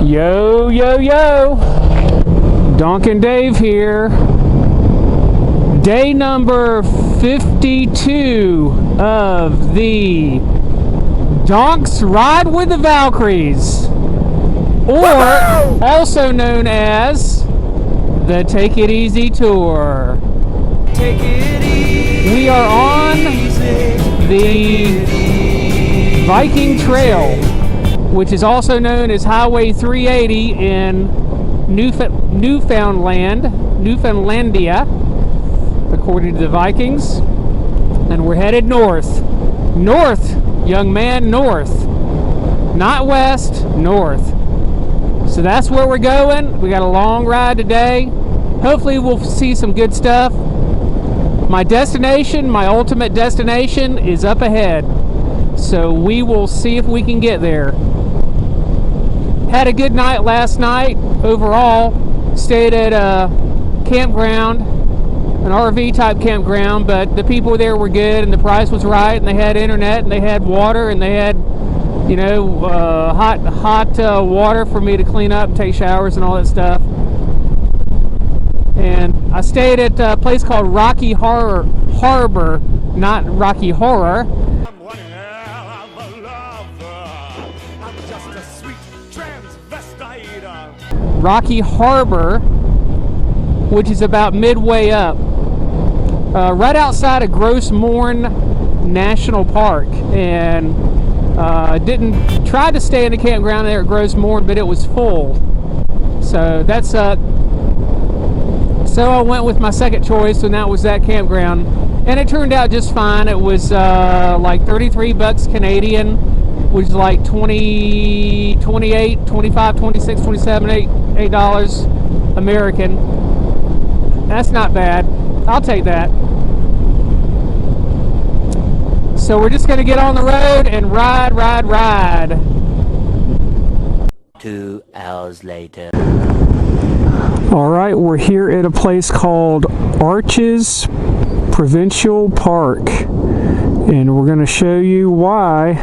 Yo, yo, yo! Donk and Dave here. Day number 52 of the Donk's Ride with the Valkyries, or also known as the Take It Easy Tour. Take it easy. We are on the Viking Trail, which is also known as Highway 380 in Newfoundlandia, according to the Vikings. And we're headed north. North, young man, north. Not west, north. So that's where we're going. We got a long ride today. Hopefully we'll see some good stuff. My destination, my ultimate destination, is up ahead. So we will see if we can get there. Had a good night last night overall. Stayed at a campground, an RV type campground, but the people there were good and the price was right, and they had internet and they had water and they had, you know, hot water for me to clean up and take showers and all that stuff. And I stayed at a place called Rocky Harbor, not Rocky Horror. Rocky Harbor, which is about midway up, right outside of Gross Mourne National Park. And didn't try to stay in the campground there at Gross Mourne, but it was full. So that sucked. So I went with my second choice, and that was that campground, and it turned out just fine. It was like 33 bucks Canadian, which is like 20, 28, 25, 26, 27, $8 American. That's not bad. I'll take that. So we're just going to get on the road and ride. 2 hours later. Alright, we're here at a place called Arches Provincial Park, and we're going to show you why.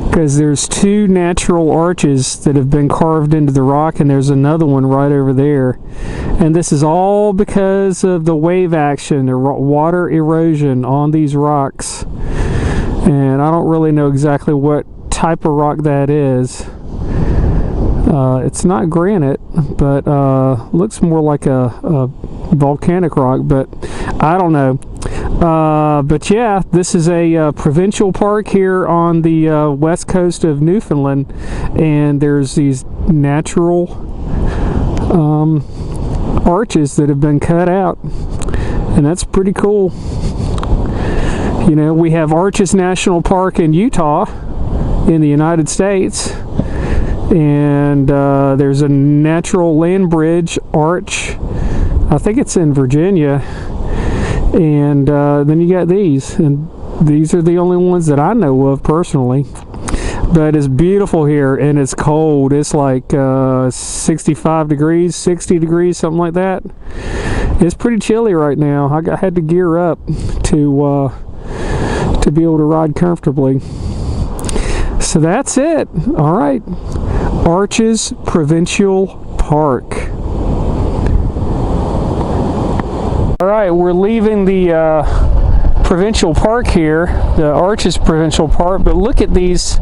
Because there's two natural arches that have been carved into the rock, and there's another one right over there. And this is all because of the wave action, the water erosion on these rocks. And I don't really know exactly what type of rock that is. It's not granite, but looks more like a volcanic rock, but I don't know. But yeah, this is a provincial park here on the west coast of Newfoundland, and there's these natural arches that have been cut out, and that's pretty cool. You know, we have Arches National Park in Utah in the United States, and there's a natural land bridge arch, I think it's in Virginia, and then you got these, and these are the only ones that I know of personally. But it's beautiful here, and it's cold. It's like 65 degrees, 60 degrees, something like that. It's pretty chilly right now. I had to gear up to be able to ride comfortably. So that's it. All right. Arches Provincial Park. All right, we're leaving the provincial park here, the Arches Provincial Park, but look at these,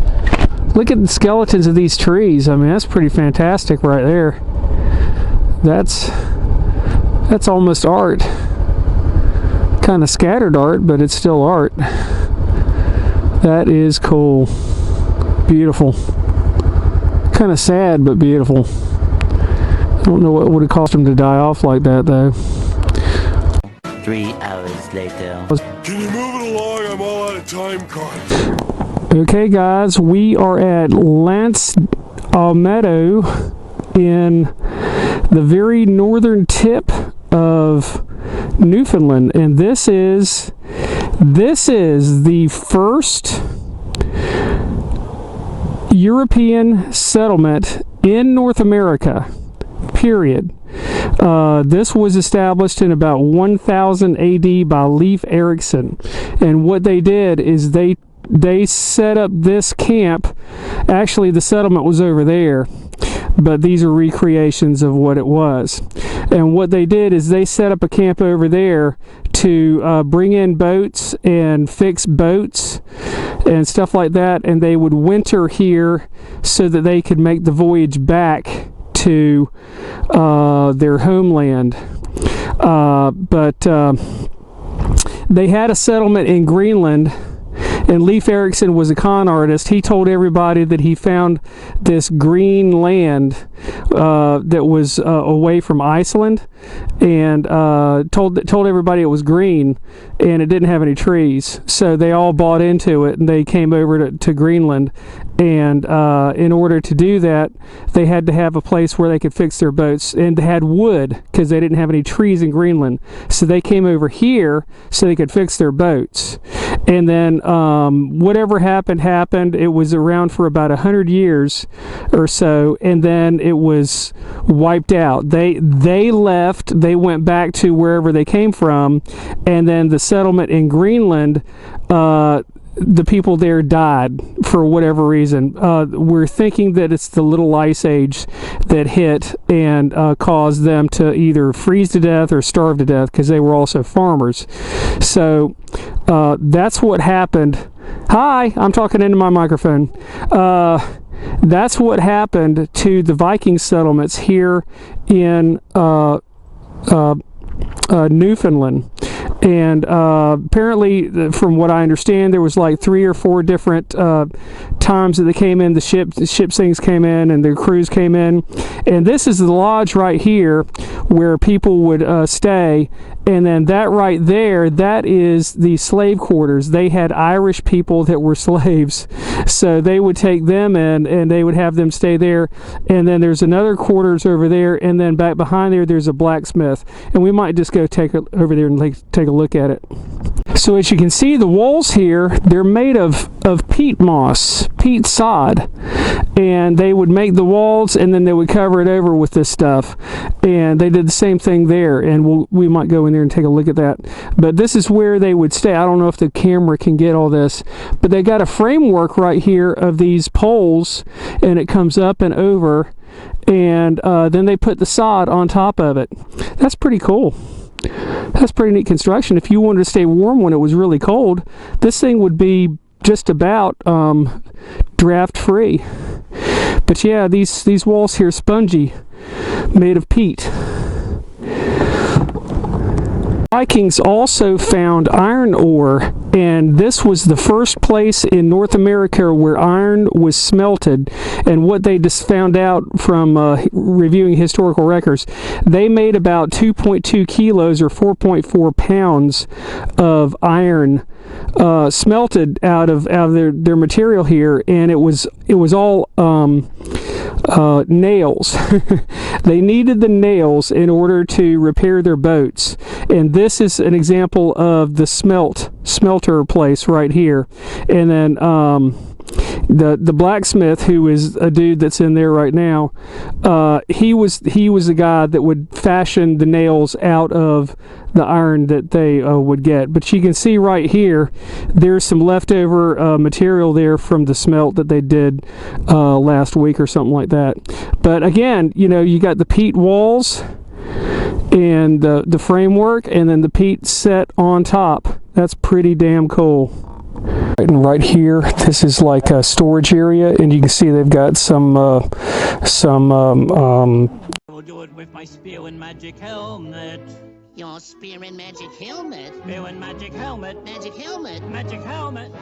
look at the skeletons of these trees. I mean, that's pretty fantastic right there. That's almost art. Kind of scattered art, but it's still art. That is cool. Beautiful. Kind of sad, but beautiful. I don't know what would have caused him to die off like that, though. 3 hours later. Can you move it along? I'm all out of time cards. Okay, guys, we are at Lance Meadow in the very northern tip of Newfoundland, and this is the first European settlement in North America, period. This was established in about 1000 AD by Leif Erikson, and what they did is they set up this camp. Actually, the settlement was over there, but these are recreations of what it was. And what they did is they set up a camp over there to bring in boats and fix boats and stuff like that, and they would winter here so that they could make the voyage back to their homeland. But they had a settlement in Greenland, and Leif Erikson was a con artist. He told everybody that he found this green land that was away from Iceland, and told everybody it was green, and it didn't have any trees. So they all bought into it, and they came over to Greenland. And in order to do that, they had to have a place where they could fix their boats, and they had wood because they didn't have any trees in Greenland. So they came over here so they could fix their boats. And then whatever happened. It was around for about 100 years or so, and then it was wiped out. They left. They went back to wherever they came from, and then the settlement in Greenland, the people there died for whatever reason. We're thinking that it's the little ice age that hit and caused them to either freeze to death or starve to death, because they were also farmers. So that's what happened. Hi, I'm talking into my microphone. That's what happened to the Viking settlements here in Newfoundland. And apparently, from what I understand, there was like 3 or 4 different times that they came in. The ship's things came in, and the crews came in. And this is the lodge right here where people would stay. And then that right there, that is the slave quarters. They had Irish people that were slaves, so they would take them in and they would have them stay there. And then there's another quarters over there, and then back behind there's a blacksmith. And we might just go over there and take a look at it. So as you can see, the walls here, they're made of peat moss, peat sod, and they would make the walls, and then they would cover it over with this stuff. And they did the same thing there, and we might go in there and take a look at that. But this is where they would stay. I don't know if the camera can get all this, but they got a framework right here of these poles, and it comes up and over, and then they put the sod on top of it. That's pretty cool. That's pretty neat construction. If you wanted to stay warm when it was really cold, this thing would be just about draft free. But yeah, these walls here, spongy, made of peat. Vikings also found iron ore, and this was the first place in North America where iron was smelted. And what they just found out from reviewing historical records, they made about 2.2 kilos or 4.4 pounds of iron smelted out of their material here, and it was all nails. They needed the nails in order to repair their boats, and this is an example of the smelter place right here. And then the blacksmith, who is a dude that's in there right now, he was the guy that would fashion the nails out of the iron that they would get. But you can see right here, there's some leftover material there from the smelt that they did last week or something like that. But again, you got the peat walls and the framework, and then the peat set on top. That's pretty damn cool. And right here, this is like a storage area, and you can see they've got some I'll do it with my spear and magic helmet. Your spear and magic helmet? Spear and magic helmet. Magic helmet? Magic helmet.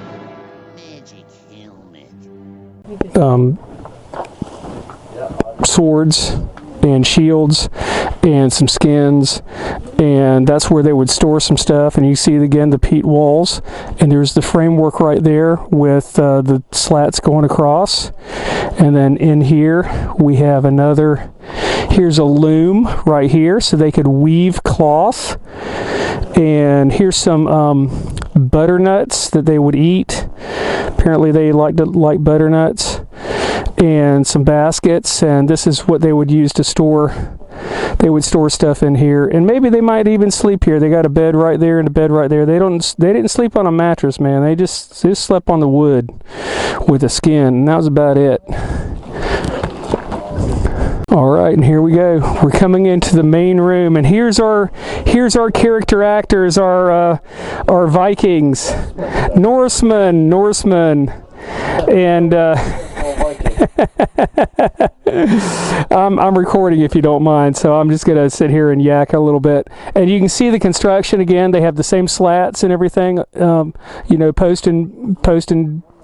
Magic helmet. Swords and shields and some skins, and that's where they would store some stuff. And you see again the peat walls, and there's the framework right there with the slats going across. And then in here we have here's a loom right here so they could weave cloth. And here's some butternuts that they would eat. Apparently they like butternuts. And some baskets, and this is what they would use to store. They would store stuff in here, and maybe they might even sleep here. They got a bed right there and a bed right there. They didn't sleep on a mattress, man. They just slept on the wood with a skin, and that was about it. All right, and here we go. We're coming into the main room, and here's our character actors, our Vikings, Norsemen, and I'm recording if you don't mind, so I'm just gonna sit here and yak a little bit. And you can see the construction again. They have the same slats and everything, you know, post and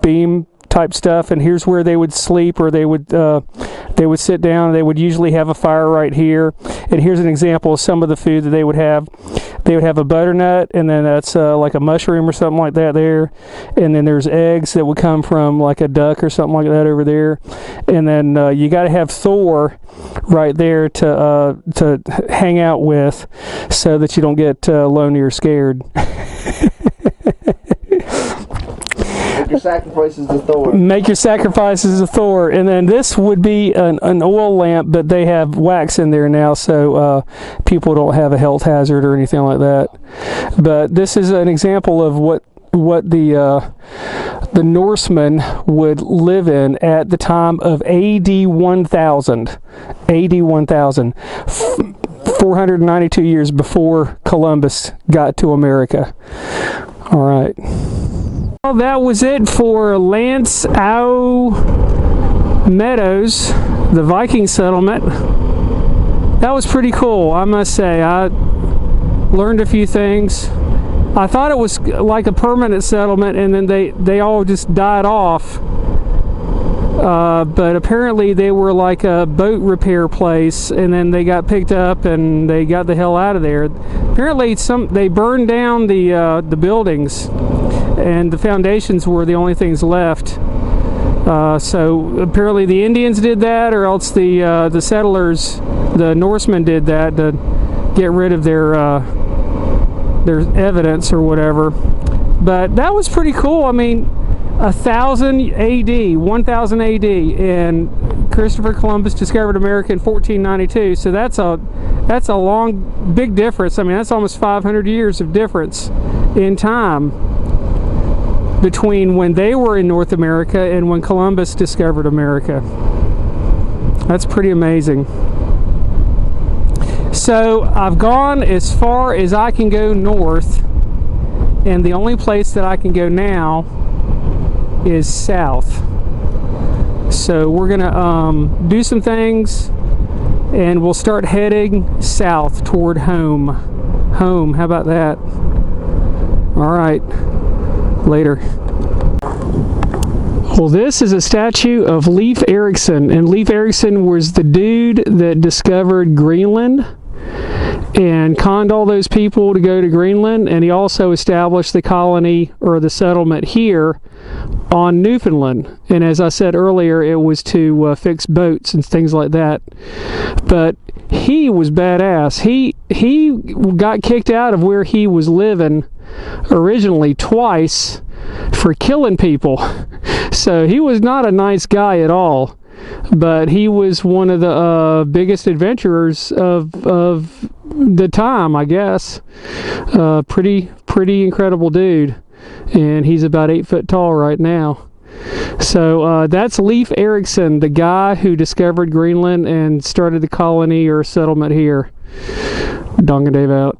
beam type stuff. And here's where they would sleep, or they would sit down. They would usually have a fire right here. And here's an example of some of the food that they would have. They would have a butternut, and then that's like a mushroom or something like that there. And then there's eggs that would come from like a duck or something like that over there. And then you got to have Thor right there to hang out with, so that you don't get lonely or scared. Make your sacrifices to Thor. Make your sacrifices to Thor. And then this would be an oil lamp, but they have wax in there now, so people don't have a health hazard or anything like that. But this is an example of what the Norsemen would live in at the time of AD 1000. AD 1000. 492 years before Columbus got to America. All right. Well, that was it for Lanceau Meadows, the Viking settlement. That was pretty cool, I must say. I learned a few things. I thought it was like a permanent settlement, and then they all just died off. But apparently they were like a boat repair place, and then they got picked up and they got the hell out of there. Apparently they burned down the buildings, and the foundations were the only things left. So apparently the Indians did that, or else the settlers, the Norsemen, did that to get rid of their evidence or whatever. But that was pretty cool. I mean, 1000 AD, and Christopher Columbus discovered America in 1492. So that's a long, big difference. I mean, that's almost 500 years of difference in time between when they were in North America and when Columbus discovered America. That's pretty amazing. So I've gone as far as I can go north, and the only place that I can go now is south. So we're gonna do some things, and we'll start heading south toward home. How about that? All right, later. Well, this is a statue of Leif Erikson, and Leif Erikson was the dude that discovered Greenland and conned all those people to go to Greenland, and he also established the colony, or the settlement, here on Newfoundland. And as I said earlier, it was to fix boats and things like that. But he was badass. He got kicked out of where he was living originally twice for killing people. So he was not a nice guy at all. But he was one of the biggest adventurers of the time, I guess. Pretty incredible dude, and he's about 8 foot tall right now. So that's Leif Erikson, the guy who discovered Greenland and started the colony or settlement here. Donk and Dave out.